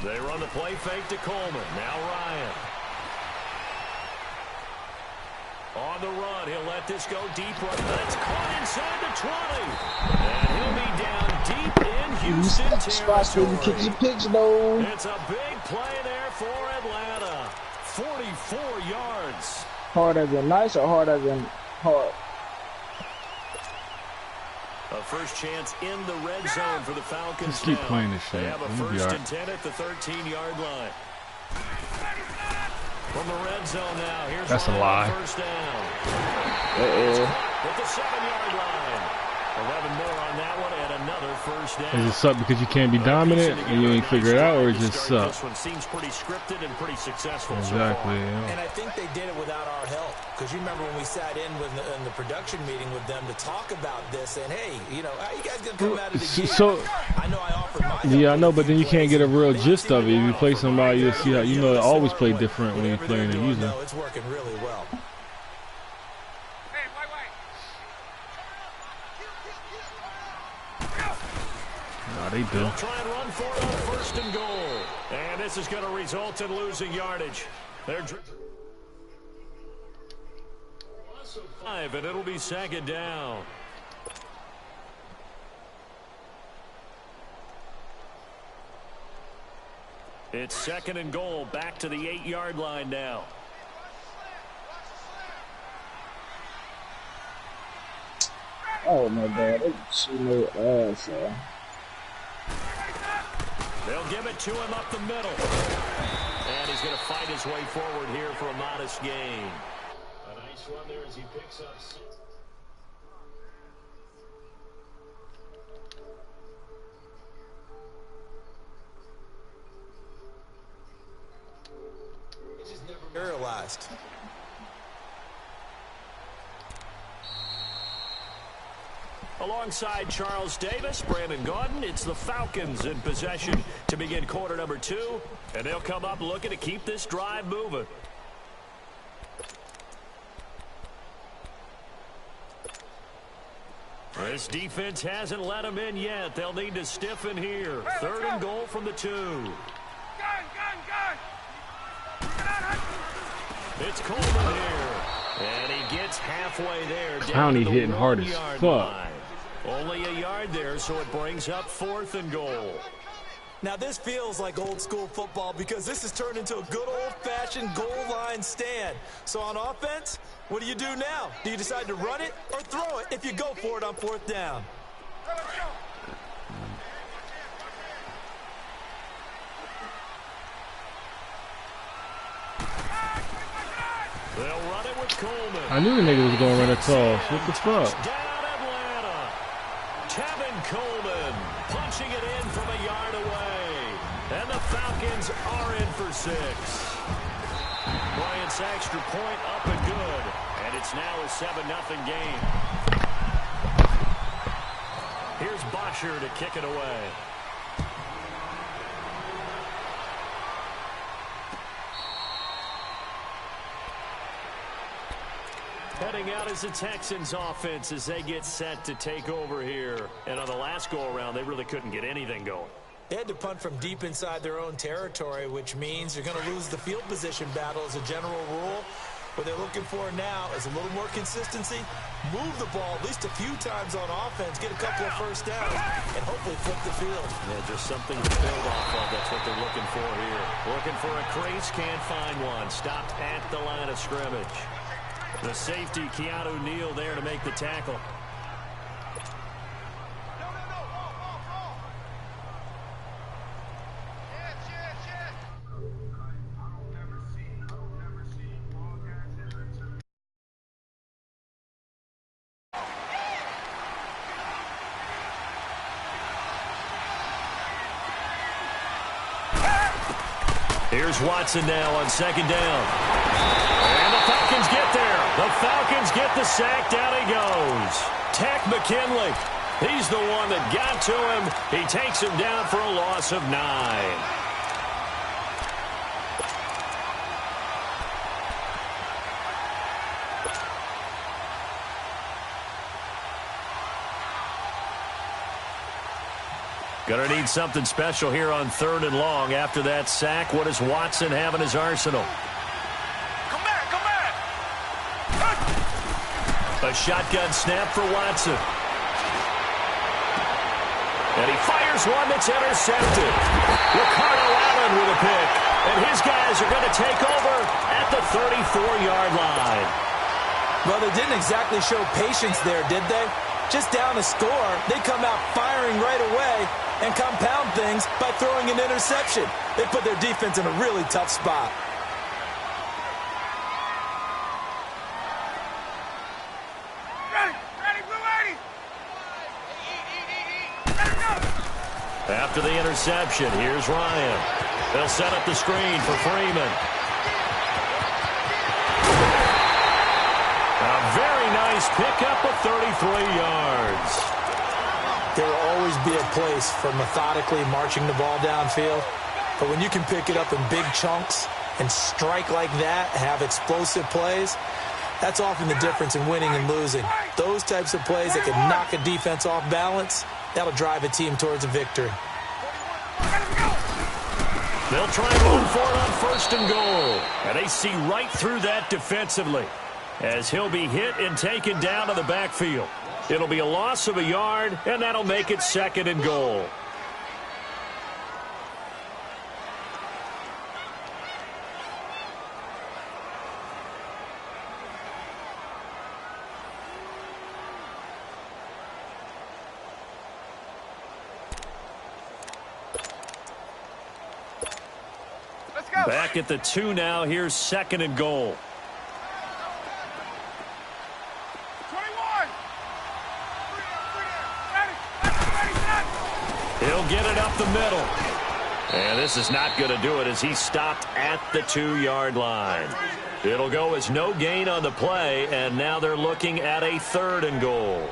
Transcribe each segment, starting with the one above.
They run the play fake to Coleman. Now Ryan. On the run, he'll let this go deep. That's caught inside the 20. And he'll be down deep in Houston territory. It's a big play there for Atlanta. 44 yards. Hard as in nice or hard as in hard? A first chance in the red zone for the Falcons. Just keep playing this shit. They have a first and 10 at the 13-yard line. From the red zone now. Here's that's a lie. First down. At the 7-yard line. 11 more on that one and another first down. Does it suck because you can't be dominant and you ain't figure it out, or it just suck? This one seems pretty scripted and pretty successful. Exactly. So and I think they did it without our help, because you remember when we sat in the production meeting with them to talk about this, and hey, you know, how you guys gonna come at it again? So I know I offered my help. Yeah, I know, but then you can't get a real gist of it. If you play somebody, you'll see how they always play different when you play in the user. It's working really well. They do. They'll try and run for it on first and goal. And this is going to result in losing yardage. They're five, and it'll be second down. It's second and goal, back to the 8-yard line now. Oh my God, it's no ass. They'll give it to him up the middle. And he's going to fight his way forward here for a modest gain. A nice run there as he picks up 6. It's just never materialized. Alongside Charles Davis, Brandon Gaudin, it's the Falcons in possession to begin quarter number 2. And they'll come up looking to keep this drive moving. This defense hasn't let them in yet. They'll need to stiffen here. Third and goal from the 2. It's Coleman here. And he gets halfway there. Clowney hitting hard as fuck. Only a yard there, so it brings up 4th and goal. Now this feels like old school football, because this has turned into a good old-fashioned goal line stand. So on offense, what do you do now? Do you decide to run it or throw it if you go for it on 4th down? They'll run it with Coleman. I knew the nigga was going to run a toss. What the fuck? Kevin Coleman punching it in from a yard away. And the Falcons are in for 6. Bryant's extra point up and good. And it's now a 7-0 game. Here's Bosher to kick it away. Heading out is the Texans offense as they get set to take over here. And on the last go-around, they really couldn't get anything going. They had to punt from deep inside their own territory, which means you're going to lose the field position battle as a general rule. What they're looking for now is a little more consistency, move the ball at least a few times on offense, get a couple of first downs, and hopefully flip the field. Yeah, just something to build off of. That's what they're looking for here. Looking for a crease, can't find one. Stopped at the line of scrimmage. The safety, Keanu Neal, there to make the tackle. Here's Watson now on second down. And the Falcons get there. The Falcons get the sack. Down he goes. Tech McKinley. He's the one that got to him. He takes him down for a loss of 9. Going to need something special here on 3rd and long. After that sack, what does Watson have in his arsenal? Come back. A shotgun snap for Watson. And he fires one that's intercepted. Ricardo Allen with a pick. And his guys are going to take over at the 34-yard line. Well, they didn't exactly show patience there, did they? Just down a score, they come out firing right away and compound things by throwing an interception. They put their defense in a really tough spot. Ready, Blue 80. After the interception, here's Ryan. They'll set up the screen for Freeman. A very nice pickup of 33 yards. There will always be a place for methodically marching the ball downfield. But when you can pick it up in big chunks and strike like that, have explosive plays, that's often the difference in winning and losing. Those types of plays that can knock a defense off balance, that'll drive a team towards a victory. They'll try and run for it on 1st and goal. And they see right through that defensively as he'll be hit and taken down to the backfield. It'll be a loss of a yard, and that'll make it 2nd and goal. Let's go. Back at the 2 now. Here's 2nd and goal. 21. He'll get it up the middle. And this is not going to do it as he stopped at the 2-yard line. It'll go as no gain on the play, and now they're looking at a 3rd and goal.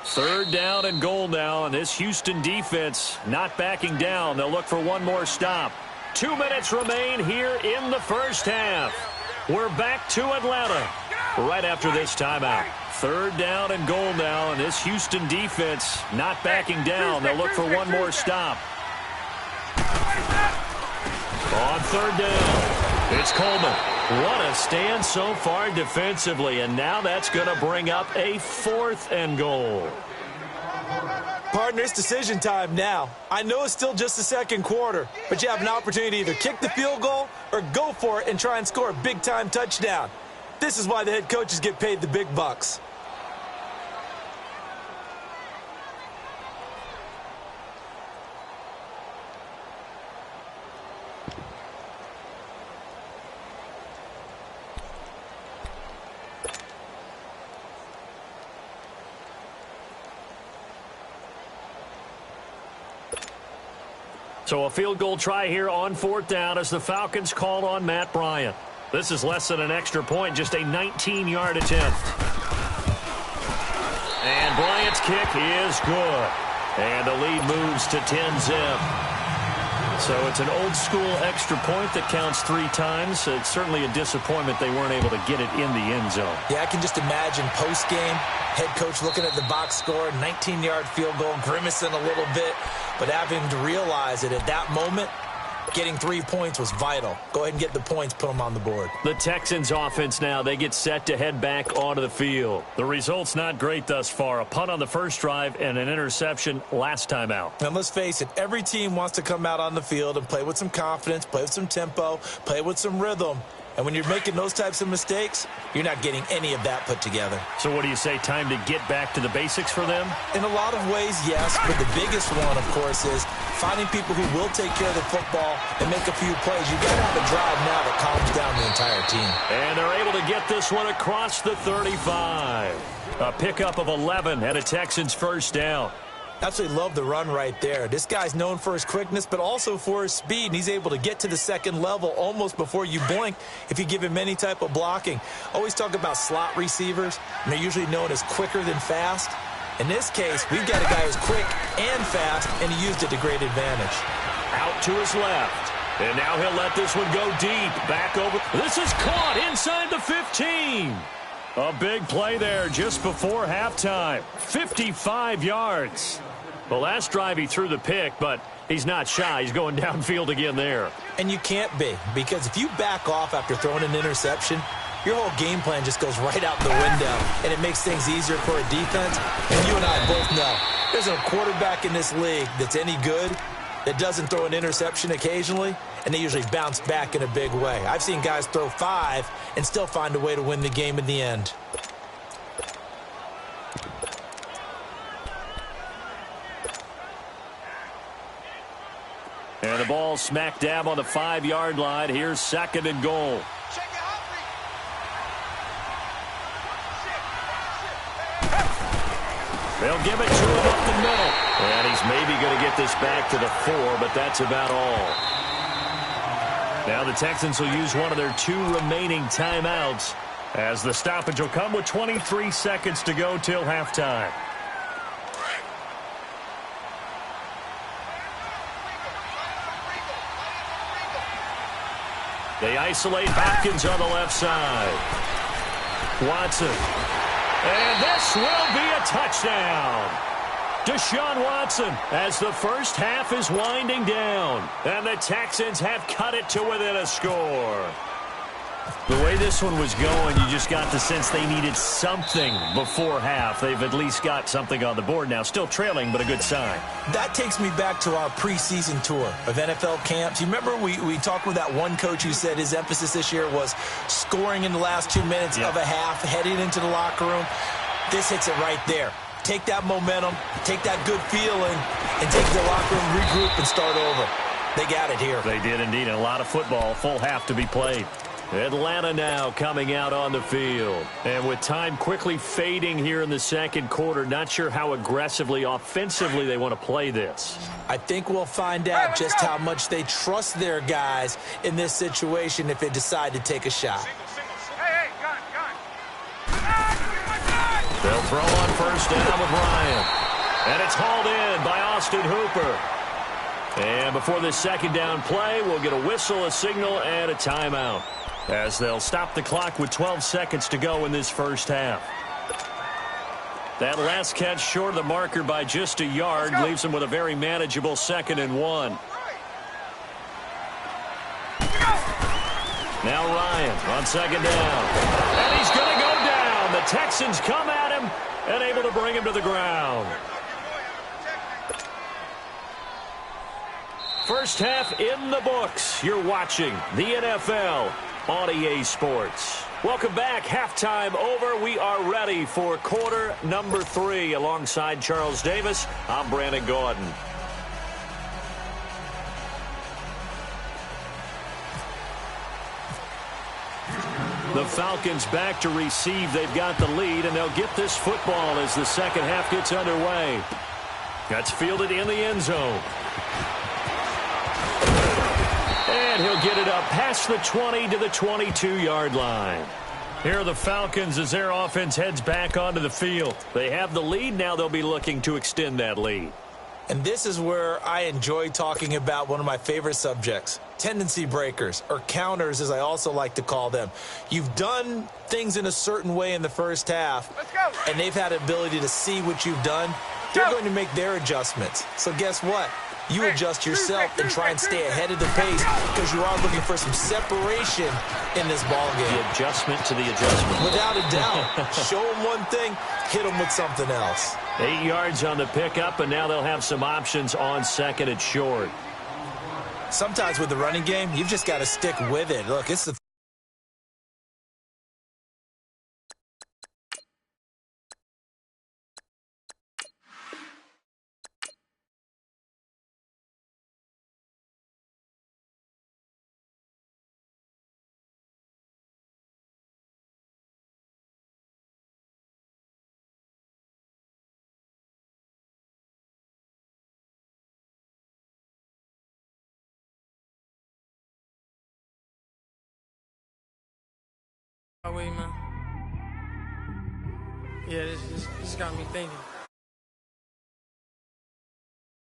Third down and goal now, and this Houston defense not backing down. They'll look for one more stop. 2 minutes remain here in the first half. We're back to Atlanta right after this timeout. Third down and goal now, and this Houston defense not backing down. They'll look for one more stop. On 3rd down, it's Coleman. What a stand so far defensively, and now that's going to bring up a 4th and goal. Partner, it's decision time now. I know it's still just the 2nd quarter, but you have an opportunity to either kick the field goal or go for it and try and score a big-time touchdown. This is why the head coaches get paid the big bucks. So a field goal try here on 4th down as the Falcons call on Matt Bryant. This is less than an extra point, just a 19-yard attempt. And Bryant's kick is good. And the lead moves to 10-zip. So it's an old-school extra point that counts 3 times. It's certainly a disappointment they weren't able to get it in the end zone. Yeah, I can just imagine post-game, head coach looking at the box score, 19-yard field goal, grimacing a little bit, but having to realize that at that moment, getting 3 points was vital. Go ahead and get the points, put them on the board. The Texans offense now, they get set to head back onto the field. The result's not great thus far. A punt on the first drive and an interception last time out. And let's face it, every team wants to come out on the field and play with some confidence, play with some tempo, play with some rhythm. And when you're making those types of mistakes, you're not getting any of that put together. So what do you say, time to get back to the basics for them? In a lot of ways, yes, but the biggest one, of course, is finding people who will take care of the football and make a few plays. You've got to have a drive now that calms down the entire team. And they're able to get this one across the 35. A pickup of 11 and a Texans first down. Absolutely love the run right there. This guy's known for his quickness, but also for his speed, and he's able to get to the 2nd level almost before you blink if you give him any type of blocking. Always talk about slot receivers, and they're usually known as quicker than fast. In this case, we've got a guy who's quick and fast, and he used it to great advantage. Out to his left. And now he'll let this one go deep. Back over. This is caught inside the 15. A big play there just before halftime. 55 yards. The last drive he threw the pick, but he's not shy. He's going downfield again there. And you can't be, because if you back off after throwing an interception, your whole game plan just goes right out the window, and it makes things easier for a defense. And you and I both know there's a quarterback in this league that's any good that doesn't throw an interception occasionally, and they usually bounce back in a big way. I've seen guys throw 5 and still find a way to win the game in the end. And the ball smack dab on the 5-yard line. Here's 2nd and goal. They'll give it to him up the middle. And he's maybe going to get this back to the 4, but that's about all. Now the Texans will use one of their 2 remaining timeouts as the stoppage will come with 23 seconds to go till halftime. They isolate Hopkins on the left side. Watson. And this will be a touchdown. Deshaun Watson as the first half is winding down. And the Texans have cut it to within a score. The way this one was going, you just got the sense they needed something before half. They've at least got something on the board now. Still trailing, but a good sign. That takes me back to our preseason tour of NFL camps. You remember we talked with that one coach who said his emphasis this year was scoring in the last 2 minutes of a half, heading into the locker room. This hits it right there. Take that momentum, take that good feeling, and take the locker room, regroup, and start over. They got it here. They did indeed. And a lot of football, full half to be played. Atlanta now coming out on the field. And with time quickly fading here in the second quarter, not sure how aggressively, offensively they want to play this. I think we'll find out just how much they trust their guys in this situation if they decide to take a shot. Hey, gun. They'll throw on first down with Ryan. And it's hauled in by Austin Hooper. And before this second down play, we'll get a whistle, a signal, and a timeout, as they'll stop the clock with 12 seconds to go in this first half. That last catch short of the marker by just a yard leaves them with a very manageable 2nd and 1. Now Ryan on 2nd down. And he's going to go down. The Texans come at him and able to bring him to the ground. First half in the books. You're watching the NFL on EA Sports. Welcome back. Halftime over. We are ready for quarter number 3. Alongside Charles Davis, I'm Brandon Gordon. The Falcons back to receive. They've got the lead, and they'll get this football as the second half gets underway. That's fielded in the end zone. And he'll get it up past the 20 to the 22-yard line. Here are the Falcons as their offense heads back onto the field. They have the lead. Now they'll be looking to extend that lead. And this is where I enjoy talking about one of my favorite subjects, tendency breakers, or counters as I also like to call them. You've done things in a certain way in the first half, and they've had the ability to see what you've done. They're going to make their adjustments. So guess what? You adjust yourself and try and stay ahead of the pace because you are looking for some separation in this ball game. The adjustment to the adjustment. Without a doubt. Show them one thing, hit them with something else. 8 yards on the pickup, and now they'll have some options on 2nd and short. Sometimes with the running game, you've just got to stick with it. Look, it's the Wbml. Yeah, this got me thinking.